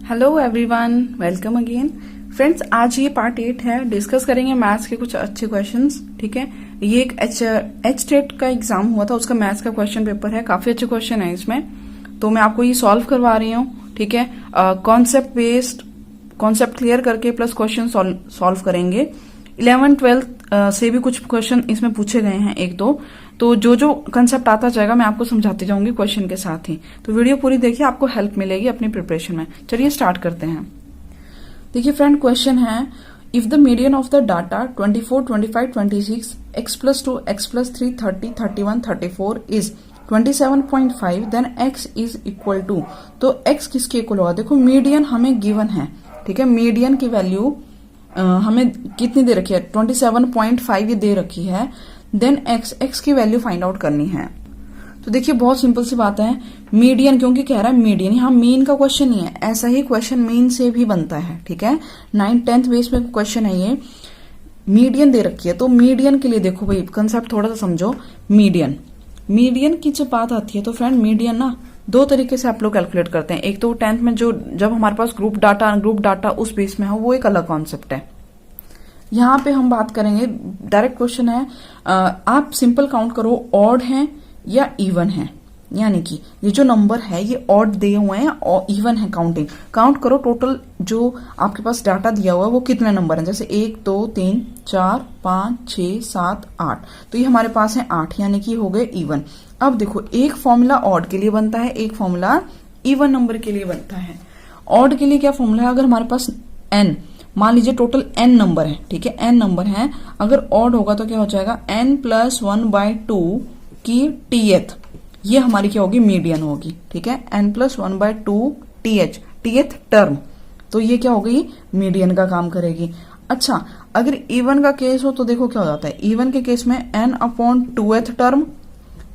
Hello everyone, welcome again. Friends, आज ये part 8 है। डिस्कस करेंगे मैथ्स के कुछ अच्छे क्वेश्चंस। ठीक है, ये एक एच टेट का एग्जाम हुआ था, उसका मैथ्स का क्वेश्चन पेपर है। काफी अच्छे क्वेश्चन है इसमें, तो मैं आपको ये सॉल्व करवा रही हूँ। ठीक है, कॉन्सेप्ट बेस्ड, कॉन्सेप्ट क्लियर करके प्लस क्वेश्चन सॉल्व करेंगे। 11th-12th से भी कुछ क्वेश्चन इसमें पूछे गए हैं, एक दो। तो जो जो कंसेप्ट आता जाएगा मैं आपको समझाती जाऊंगी क्वेश्चन के साथ ही। तो वीडियो पूरी देखिए, आपको हेल्प मिलेगी अपनी प्रिपरेशन में। चलिए स्टार्ट करते हैं। देखिए फ्रेंड, क्वेश्चन है if the median of the data 24, 25, 26, x+2, x+3, 30, 31, 34 is 27.5, then x is equal to. तो x किसके इक्वल होगा? देखो मीडियन हमें गिवन है। ठीक है, मीडियन की वैल्यू हमें कितनी दे रखी है? 27.5 ये दे रखी है। देन x की वैल्यू फाइंड आउट करनी है। तो देखिए बहुत सिंपल सी बात है। मीडियन क्योंकि कह रहा है मीडियन, यहाँ मीन का क्वेश्चन नहीं है। ऐसा ही क्वेश्चन मीन से भी बनता है। ठीक है, 9th-10th बेस में क्वेश्चन है ये। मीडियन दे रखी है, तो मीडियन के लिए देखो भाई, कंसेप्ट थोड़ा सा समझो। मीडियन की जब बात आती है तो फ्रेंड मीडियन ना दो तरीके से आप लोग कैलकुलेट करते हैं। एक तो 10th में जब हमारे पास ग्रुप डाटा उस बेस में हो, वो एक अलग कॉन्सेप्ट है। यहाँ पे हम बात करेंगे, डायरेक्ट क्वेश्चन है, आप सिंपल काउंट करो ऑड है या इवन है। यानी कि ये जो नंबर है ये ऑड दिए हुए हैं और इवन है। काउंट करो टोटल जो आपके पास डाटा दिया हुआ है वो कितने नंबर हैं। जैसे 1, 2, 3, 4, 5, 6, 7, 8, तो ये हमारे पास है 8, यानी कि हो गए इवन। अब देखो, एक फॉर्मूला ऑड के लिए बनता है, एक फॉर्मूला इवन नंबर के लिए बनता है। ऑड के लिए क्या फॉर्मूला है? अगर हमारे पास n, मान लीजिए टोटल n नंबर है। ठीक है, n नंबर है, अगर ऑड होगा तो क्या हो जाएगा? n+1/2 की tth, ये हमारी क्या होगी? मीडियन होगी। ठीक है, n+1/2 tth टर्म, तो ये क्या हो गई? मीडियन का काम करेगी। अच्छा, अगर इवन का केस हो तो देखो क्या हो जाता है। इवन के केस में n/2th term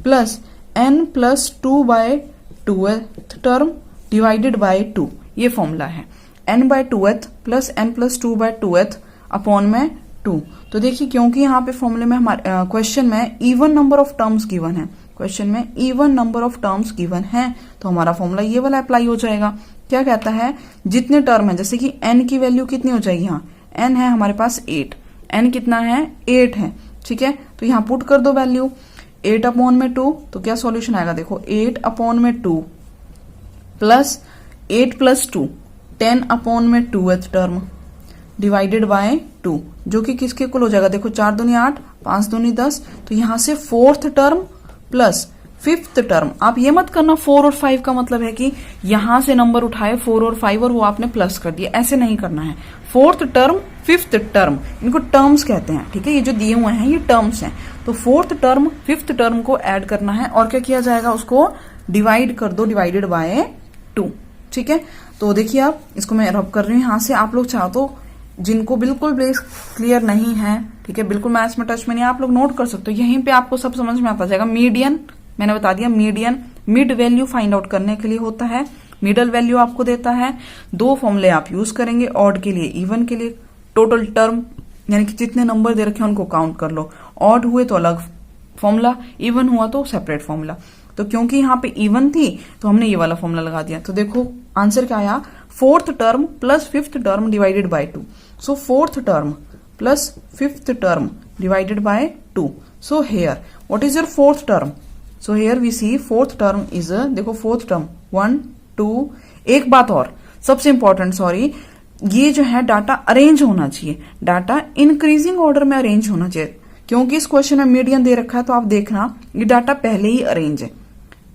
plus n+2/2th term divided by 2, ये फॉर्मूला है। n/2th प्लस n+2/2th अपॉन में 2। तो देखिए, क्योंकि यहाँ पे फॉर्मूले में हमारे क्वेश्चन में even number of terms given है, क्वेश्चन में even number of terms given है, तो हमारा फॉर्मूला ये वाला अप्लाई हो जाएगा। क्या कहता है? जितने टर्म है, जैसे कि n की वैल्यू कितनी हो जाएगी? यहाँ n है हमारे पास 8, n कितना है? 8 है। ठीक है, तो यहाँ पुट कर दो वैल्यू 8/2, तो क्या सॉल्यूशन आएगा? देखो 8/2 plus 8+2 10/2th term divided by 2, जो कि किसके इक्वल हो जाएगा? देखो 4 दूनी 8, 5 दूनी 10, तो यहां से 4th term plus 5th term. आप ये मत करना 4 और 5 का मतलब है कि यहां से नंबर उठाए 4 और 5 और वो आपने प्लस कर दिया, ऐसे नहीं करना है। 4th टर्म 5th टर्म, इनको टर्म्स कहते हैं। ठीक है, ये जो दिए हुए हैं ये टर्म्स हैं। तो 4th टर्म 5th टर्म को ऐड करना है और क्या किया जाएगा? उसको डिवाइड कर दो, डिवाइडेड बाय 2। ठीक है, तो देखिए आप, इसको मैं रब कर रही हूँ यहाँ से। आप लोग चाहो तो जिनको बिल्कुल बेस क्लियर नहीं है, ठीक है, बिल्कुल मैथ्स में टच में नहीं, आप लोग नोट कर सकते हो। यहीं पे आपको सब समझ में आता जाएगा। मीडियन मैंने बता दिया, median mid value find out करने के लिए होता है। मिडल वैल्यू आपको देता है। दो फॉर्मूले आप यूज करेंगे, ऑड के लिए, इवन के लिए। टोटल टर्म यानी कि जितने नंबर दे रखे हैं उनको काउंट कर लो। ऑड हुए तो अलग फॉर्मूला, इवन हुआ तो सेपरेट फॉर्मूला। तो क्योंकि यहाँ पे इवन थी तो हमने ये वाला फॉर्मूला लगा दिया। तो देखो आंसर क्या आया? 4th term plus 5th term divided by 2। So 4th term plus 5th term divided by 2। So here what is your 4th term? So here we see 4th term is, देखो 4th term 1, 2। एक बात और सबसे important, sorry, ये जो है data arrange होना चाहिए। डाटा इंक्रीजिंग ऑर्डर में अरेंज होना चाहिए। क्योंकि इस क्वेश्चन में मीडियन दे रखा है, तो आप देखना ये डाटा पहले ही अरेंज है।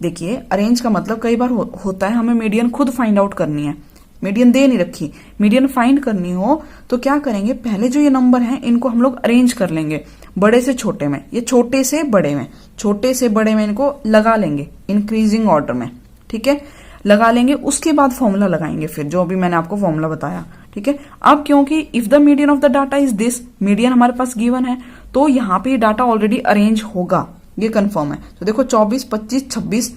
देखिए, अरेंज का मतलब कई बार होता है हमें मीडियन खुद फाइंड आउट करनी है, मीडियन दे नहीं रखी, मीडियन फाइंड करनी हो तो क्या करेंगे? पहले जो ये नंबर हैं इनको हम लोग अरेंज कर लेंगे, बड़े से छोटे में, ये छोटे से बड़े में, छोटे से बड़े में इनको लगा लेंगे इंक्रीजिंग ऑर्डर में। ठीक है, लगा लेंगे, उसके बाद फॉर्मूला लगाएंगे, फिर जो अभी मैंने आपको फॉर्मूला बताया। ठीक है, अब क्योंकि if the median of the data is this, median हमारे पास गिवन है, तो यहाँ पे डाटा ऑलरेडी अरेंज होगा, ये कंफर्म है। तो देखो 24, 25, 26,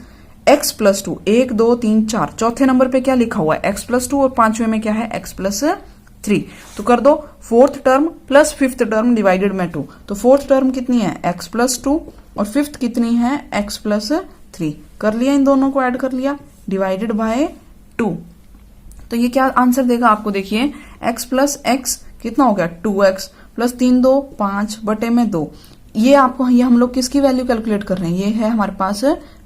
x+2, 1, 2, 3, 4, चौथे नंबर पे क्या लिखा हुआ है? x+2, और पांचवें में क्या है? x+3। तो कर दो 4th term plus 5th term divided by 2। तो 4th टर्म कितनी है? x+2, और 5th कितनी है? x+3। कर लिया, इन दोनों को ऐड कर लिया, डिवाइडेड बाय 2। तो ये क्या आंसर देगा आपको, देखिए x प्लस एक्स कितना हो गया 2x प्लस 3 2 5 बटे में 2। ये आपको, ये हम लोग किसकी वैल्यू कैलकुलेट कर रहे हैं, ये है हमारे पास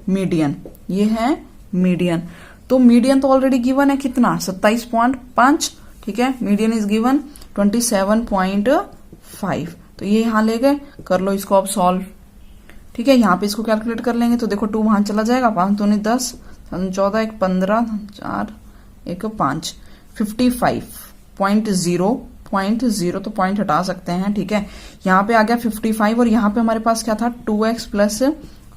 मीडियन, ये है मीडियन। तो मीडियन तो ऑलरेडी गिवन है कितना 27.5, ठीक है। Median is given 27.5। तो ये यहां ले गए, कर लो इसको अब सॉल्व, ठीक है। यहाँ पे इसको कैलकुलेट कर लेंगे तो देखो 2 वहां चला जाएगा, 5 दूनी 10, 14 1 15 4 1 5 55.0 तो पॉइंट हटा सकते हैं, ठीक है। यहाँ पे आ गया 55 और यहाँ पे हमारे पास क्या था 2x प्लस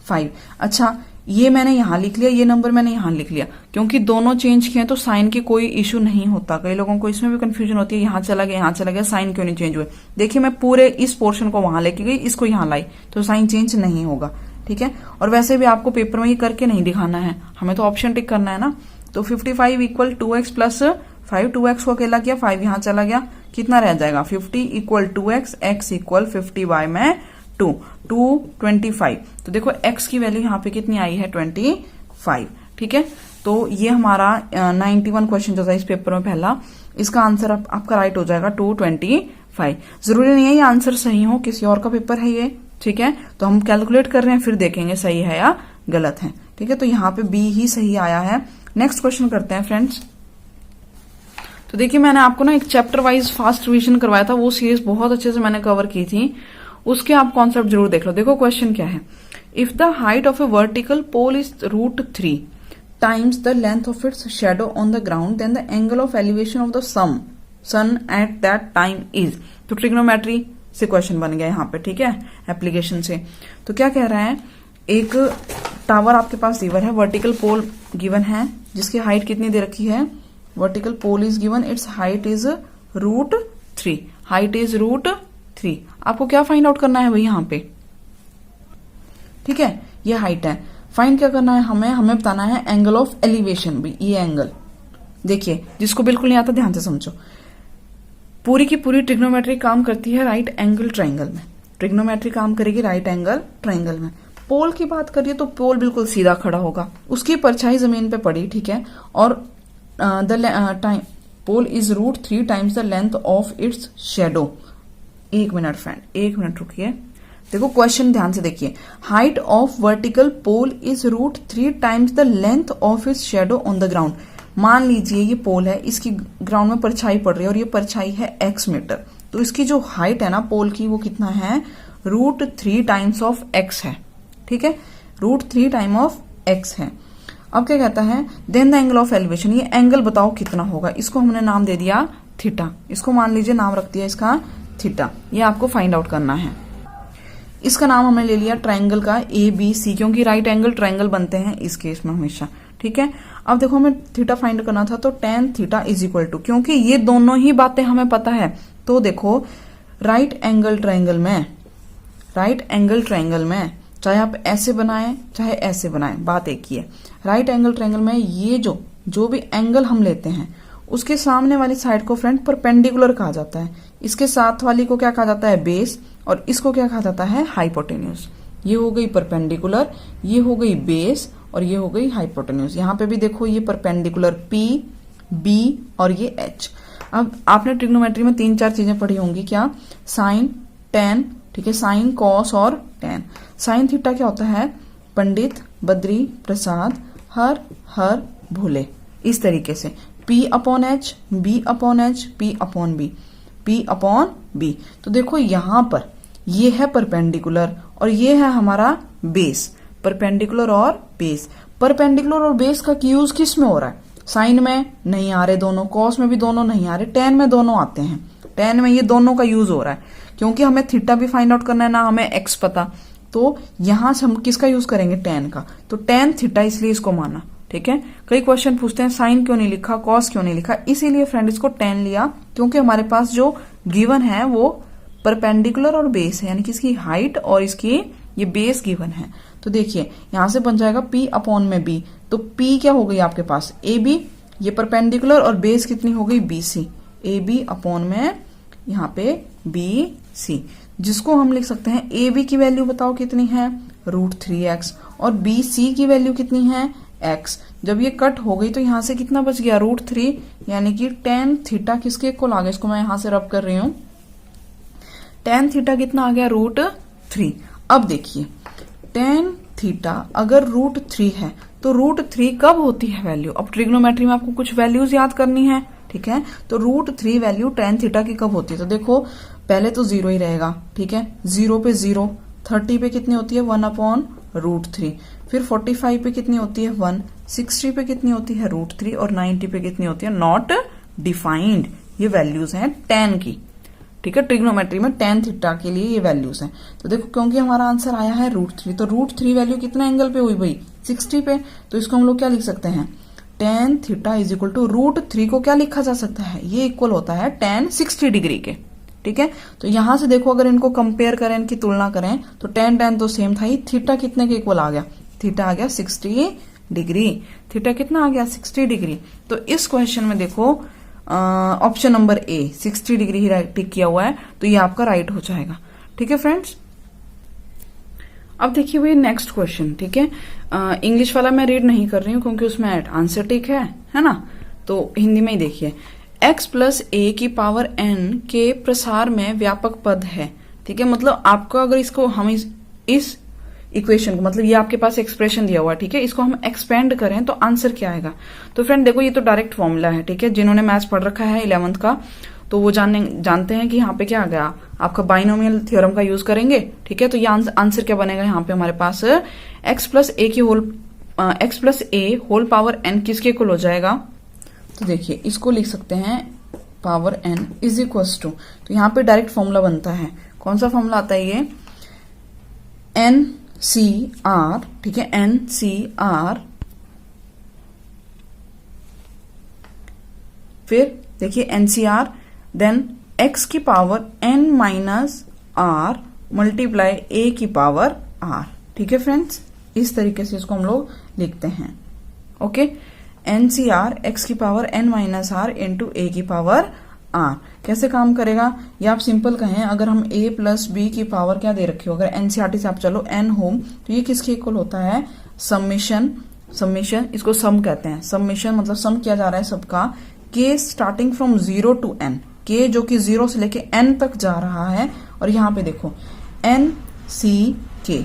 5। अच्छा ये मैंने यहाँ लिख लिया, ये नंबर मैंने यहाँ लिख लिया, क्योंकि दोनों चेंज किए तो साइन की कोई इश्यू नहीं होता। कई लोगों को इसमें भी कंफ्यूजन होती है, यहाँ चला गया यहाँ चला गया, साइन क्यों नहीं चेंज हुए। देखिए मैं पूरे इस पोर्शन को वहां लेके गई, इसको यहाँ लाई तो साइन चेंज नहीं होगा, ठीक है। और वैसे भी आपको पेपर में ये करके नहीं दिखाना है, हमें तो ऑप्शन टिक करना है ना। तो 55 इक्वल 2x प्लस 5, 2x को अकेला किया, 5 यहाँ चला गया, कितना रह जाएगा 50 equal 2x, x equal 50 bye में 225। तो देखो x की वैल्यू यहाँ पे कितनी आई है 25, ठीक है। तो ये हमारा 91 क्वेश्चन जो था इस पेपर में पहला, इसका आंसर आपका राइट हो जाएगा 225। जरूरी नहीं है ये आंसर सही हो, किसी और का पेपर है ये, ठीक है। तो हम कैलकुलेट कर रहे हैं, फिर देखेंगे सही है या गलत है, ठीक है। तो यहाँ पे बी ही सही आया है। नेक्स्ट क्वेश्चन करते हैं फ्रेंड्स। तो देखिए मैंने आपको ना एक चैप्टर वाइज फास्ट रिवीजन करवाया था, वो सीरीज बहुत अच्छे से मैंने कवर की थी, उसके आप कॉन्सेप्ट जरूर देख लो। देखो क्वेश्चन क्या है, if the height of a vertical pole is √3 times the length of its shadow on the ground, then the angle of elevation of the sun at that time is. तो trigonometry से question बन गया यहाँ पे, ठीक है, application से। तो क्या कह रहा है, एक टावर आपके पास गिवन है, वर्टिकल पोल गिवन है जिसकी हाइट कितनी दे रखी है, vertical pole is given, its height is √3, height is √3। आपको क्या फाइंड आउट करना है भाई यहाँ पे, ठीक है, ये हाइट है। फाइंड क्या करना है हमें बताना है एंगल ऑफ एलिवेशन भी। ये एंगल देखिए, जिसको बिल्कुल नहीं आता ध्यान से समझो, पूरी की पूरी ट्रिग्नोमेट्री काम करती है राइट एंगल ट्रायंगल में। ट्रिग्नोमेट्री काम करेगी राइट एंगल ट्रायंगल में। पोल की बात करिए तो पोल बिल्कुल सीधा खड़ा होगा, उसकी परछाई जमीन पे पड़ी, ठीक है, और the time pole is √3 times the length of its shadow. एक मिनट फ्रेंड, एक मिनट रुकिए, देखो क्वेश्चन ध्यान से देखिए, height of vertical pole is √3 times the length of its shadow on the ground. मान लीजिए ये पोल है, इसकी ग्राउंड में परछाई पड़ रही है और ये परछाई है x मीटर, तो इसकी जो हाइट है ना पोल की वो कितना है √3 टाइम्स ऑफ x है, ठीक है, √3 टाइम ऑफ x है। अब क्या कहता है, then the angle of elevation, ये एंगल बताओ कितना होगा, इसको हमने नाम दे दिया थीटा, इसको मान लीजिए नाम रख दिया इसका थीटा। ये आपको फाइंड आउट करना है। इसका नाम हमने ले लिया ट्रायंगल का ABC, क्योंकि राइट एंगल ट्रायंगल बनते हैं इस केस में हमेशा, ठीक है। अब देखो हमें थीटा फाइंड करना था, तो tan theta is equal to, क्योंकि ये दोनों ही बातें हमें पता है, तो देखो राइट एंगल ट्रायंगल में चाहे आप ऐसे बनाएं चाहे ऐसे बनाएं, बात एक ही है। राइट एंगल ट्रायंगल में ये जो भी एंगल हम लेते हैं उसके सामने वाली साइड को फ्रेंड परपेंडिकुलर कहा जाता है, इसके साथ वाली को क्या कहा जाता है बेस, और इसको क्या कहा जाता है हाइपोटेन्यूज। ये हो गई परपेंडिकुलर, ये हो गई बेस, और ये हो गई हाइपोटेन्यूज। यहाँ पे भी देखो ये परपेंडिकुलर P, B और ये H। अब आपने ट्रिग्नोमेट्री में 3-4 चीजें पढ़ी होंगी, क्या, साइन, टेन, ठीक है, साइन, कॉस और टेन। साइन थीटा क्या होता है, पंडित, बद्री, प्रसाद, हर भोले, इस तरीके से P/H, B/H, P/B। तो देखो यहां पर ये है परपेंडिकुलर और ये है हमारा बेस, परपेंडिकुलर और बेस। परपेंडिकुलर और बेस का यूज किस में हो रहा है, साइन में नहीं आ रहे दोनों, कॉस में भी दोनों नहीं आ रहे, टेन में दोनों आते हैं। टेन में ये दोनों का यूज हो रहा है, क्योंकि हमें थीटा भी फाइंड आउट करना है ना हमें एक्स पता, तो यहां से हम किसका यूज करेंगे, टेन का। तो टेन थीटा, इसलिए इसको माना, ठीक है। कई क्वेश्चन पूछते हैं साइन क्यों नहीं लिखा, कॉस क्यों नहीं लिखा, इसीलिए फ्रेंड इसको टेन लिया, क्योंकि हमारे पास जो गिवन है वो परपेंडिकुलर और बेस है, यानी कि इसकी हाइट और इसकी ये बेस गिवन है। तो देखिए यहां से बन जाएगा P/B, तो P क्या हो गई आपके पास AB, ये परपेंडिकुलर, और बेस कितनी हो गई BC, AB/में यहाँ पे BC, जिसको हम लिख सकते हैं AB की वैल्यू बताओ कितनी है √3x, और BC की वैल्यू कितनी है x। जब ये कट हो गई तो यहां से कितना बच गया, √3, यानी कि tan थीटा किसके इक्वल आ गया, इसको मैं यहां से रब कर रही हूं, tan थीटा कितना आ गया, √3। अब देखिए tan थीटा अगर √3 है तो √3 कब होती है वैल्यू, अब ट्रिग्नोमेट्री में आपको कुछ वैल्यूज याद करनी है, ठीक है। तो √3 वैल्यू tan थीटा की कब होती है, तो देखो पहले तो 0 ही रहेगा, ठीक है, 0 पे 0, 30 पे कितनी होती है 1/√3, फिर 45 पे कितनी होती है 1, 60 पे कितनी होती है √3 और 90 पे कितनी होती है नॉट डिफाइंड। ये वैल्यूज हैं tan की, ठीक है। ट्रिग्नोमेट्री में tan थीटा के लिए ये वैल्यूज हैं। तो देखो क्योंकि हमारा आंसर आया है √3, तो √3 वैल्यू कितना एंगल पे हुई भाई, 60 पे, तो इसको हम लोग क्या लिख सकते हैं, tan theta is equal to √3 को क्या लिखा जा सकता है, ये इक्वल होता है tan 60 डिग्री के, ठीक है। तो यहां से देखो अगर इनको कंपेयर करें, इनकी तुलना करें तो tan तो सेम था ही, थीटा कितने के इक्वल आ गया, थीटा आ गया 60 डिग्री, थीटा कितना आ गया 60 डिग्री। तो इस क्वेश्चन में देखो ऑप्शन नंबर ए 60 डिग्री ही टिक किया हुआ है, तो ये आपका राइट हो जाएगा, ठीक है फ्रेंड्स। अब देखिए भाई नेक्स्ट क्वेश्चन, ठीक है, इंग्लिश वाला मैं रीड नहीं कर रही हूँ क्योंकि उसमें आंसर टिक है ना, तो हिंदी में ही देखिए, x + a की पावर n के प्रसार में व्यापक पद है, ठीक है। मतलब आपको अगर इसको हम इस इक्वेशन को, मतलब ये आपके पास एक्सप्रेशन दिया हुआ है, ठीक है, इसको हम एक्सपेंड करें तो आंसर क्या आएगा। तो फ्रेंड देखो ये तो डायरेक्ट फॉर्मूला है, ठीक है, जिन्होंने मैथ्स पढ़ रखा है 11th का तो वो जानते हैं कि यहाँ पे क्या आ गया, आपका बाइनोमियल थ्योरम का यूज करेंगे, ठीक है। तो ये आंसर क्या बनेगा, यहाँ पे हमारे पास x + a whole power n किसके इक्वल हो जाएगा, तो देखिए इसको लिख सकते हैं power n is equal to, तो यहाँ पे डायरेक्ट फॉर्मूला बनता है, कौन सा फॉर्मूला आता है ये, NCR, ठीक है, NCR, फिर देखिए NCR देन x की power n - r multiply a की पावर r, ठीक है फ्रेंड्स, इस तरीके से इसको हम लोग लिखते हैं, ओके। NCR x की power n - r into a की पावर r कैसे काम करेगा, या आप सिंपल कहें अगर हम a + b की पावर क्या दे रखी हो, अगर NCERT से आप चलो n होम, तो ये किसके इक्वल होता है, समेशन, इसको सम कहते हैं, समेशन मतलब सम किया जा रहा है सबका, k starting from 0 to n, k जो कि 0 से लेके n तक जा रहा है, और यहाँ पे देखो NCK,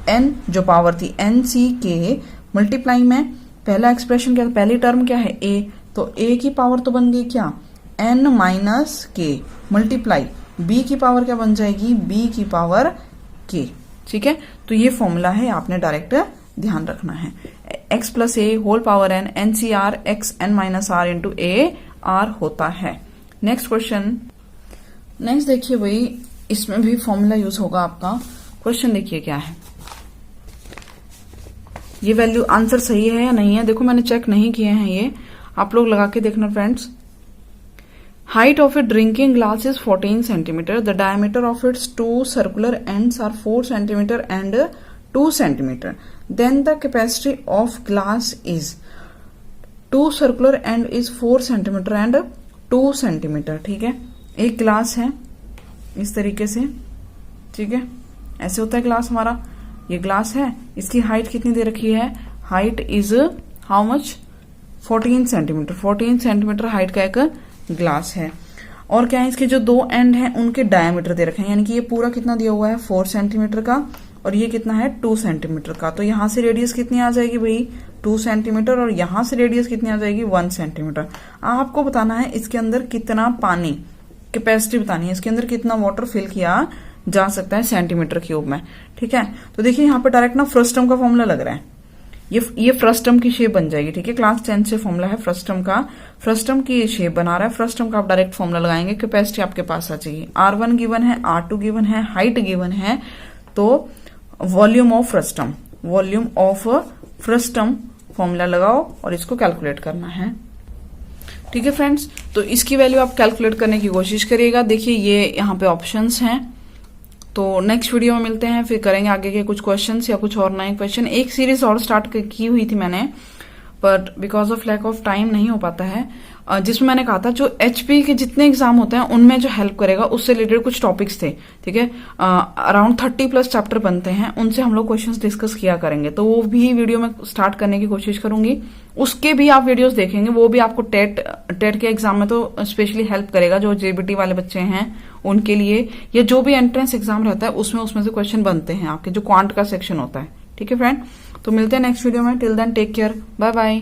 n जो पावर थी NCK मल्टीप्लाई में पहला एक्सप्रेशन क्या, पहली टर्म क्या है a, तो a की पावर तो बन गई क्या n - k मल्टीप्लाई b की पावर क्या बन जाएगी, b की पावर k, ठीक है। तो ये फॉर्मूला है, आपने डायरेक्ट ध्यान रखना है, x + a whole power n NCR x n - r into a r होता है। नेक्स्ट क्वेश्चन, नेक्स्ट देखिए भाई इसमें भी फॉर्मूला यूज होगा आपका, क्वेश्चन देखिए क्या है, ये वैल्यू आंसर सही है या नहीं है, देखो मैंने चेक नहीं किए हैं, ये आप लोग लगा के देखना friends. Height of a drinking glass is 14 centimeter. The diameter of its two circular ends are 4 centimeter and 2 centimeter. Then the capacity of glass is, two circular end is 4 centimeter and 2 centimeter, ठीक है। एक glass है इस तरीके से, ठीक है, ऐसे होता है ग्लास हमारा, ये ग्लास है, इसकी हाइट कितनी दे रखी है, height is how much 14 centimetre, 14 centimetre height का एक ग्लास है, और क्या है इसके जो दो एंड हैं उनके डायमीटर दे रखे हैं, यानी कि ये पूरा कितना दिया हुआ है 4 सेंटीमीटर का, और ये कितना है 2 सेंटीमीटर का, तो यहां से रेडियस कितनी आ जाएगी भाई 2 सेंटीमीटर, और यहां से रेडियस कितनी आ जाएगी 1 सेंटीमीटर। आपको बताना है इसके अंदर कितना पानी, कैपेसिटी बतानी है, इसके अंदर कितना वाटर फिल किया जा सकता है सेंटीमीटर क्यूब में, ठीक है। तो देखिए यहाँ पे डायरेक्ट ना फ्रस्टम का फॉर्मूला लग रहा है, ये फ्रस्टम की शेप बन जाएगी, ठीक है, क्लास 10 से फॉर्मूला है फ्रस्टम का, फ्रस्टम की शेप बना रहा है, फ्रस्टम का आप डायरेक्ट फॉर्मूला लगाएंगे, कैपेसिटी आपके पास आ जाएगी, R1 गिवन है, R2 गिवन है, हाइट गिवन है, तो वॉल्यूम ऑफ फ्रस्टम फॉर्मूला लगाओ और इसको कैलकुलेट करना है, ठीक है फ्रेंड्स। तो इसकी वैल्यू आप कैलकुलेट करने की कोशिश करिएगा। देखिए ये यहाँ पे ऑप्शंस हैं, तो नेक्स्ट वीडियो में मिलते हैं, फिर करेंगे आगे के कुछ क्वेश्चंस या कुछ और नए क्वेश्चन। एक सीरीज और स्टार्ट की हुई थी मैंने but because of lack of time नहीं हो पाता है। जिसमें मैंने कहा था जो एचपी के जितने एग्जाम होते हैं उनमें जो हेल्प करेगा उससे रिलेटेड कुछ टॉपिक्स थे, ठीक है। अराउंड 30+ चैप्टर बनते हैं, उनसे हम लोग क्वेश्चंस डिस्कस किया करेंगे, तो वो भी वीडियो में स्टार्ट करने की कोशिश करूंगी। उसके भी आप वीडियोस देखेंगे, वो भी आपको टेट के एग्जाम में तो स्पेशली हेल्प करेगा। जो जेबीटी वाले बच्चे हैं उनके लिए, या जो भी एंट्रेंस एग्जाम रहता है उसमें से क्वेश्चन बनते हैं आपके, जो क्वांट का सेक्शन होता है, ठीक है फ्रेंड। तो मिलते हैं नेक्स्ट वीडियो में। Till then take care, bye bye.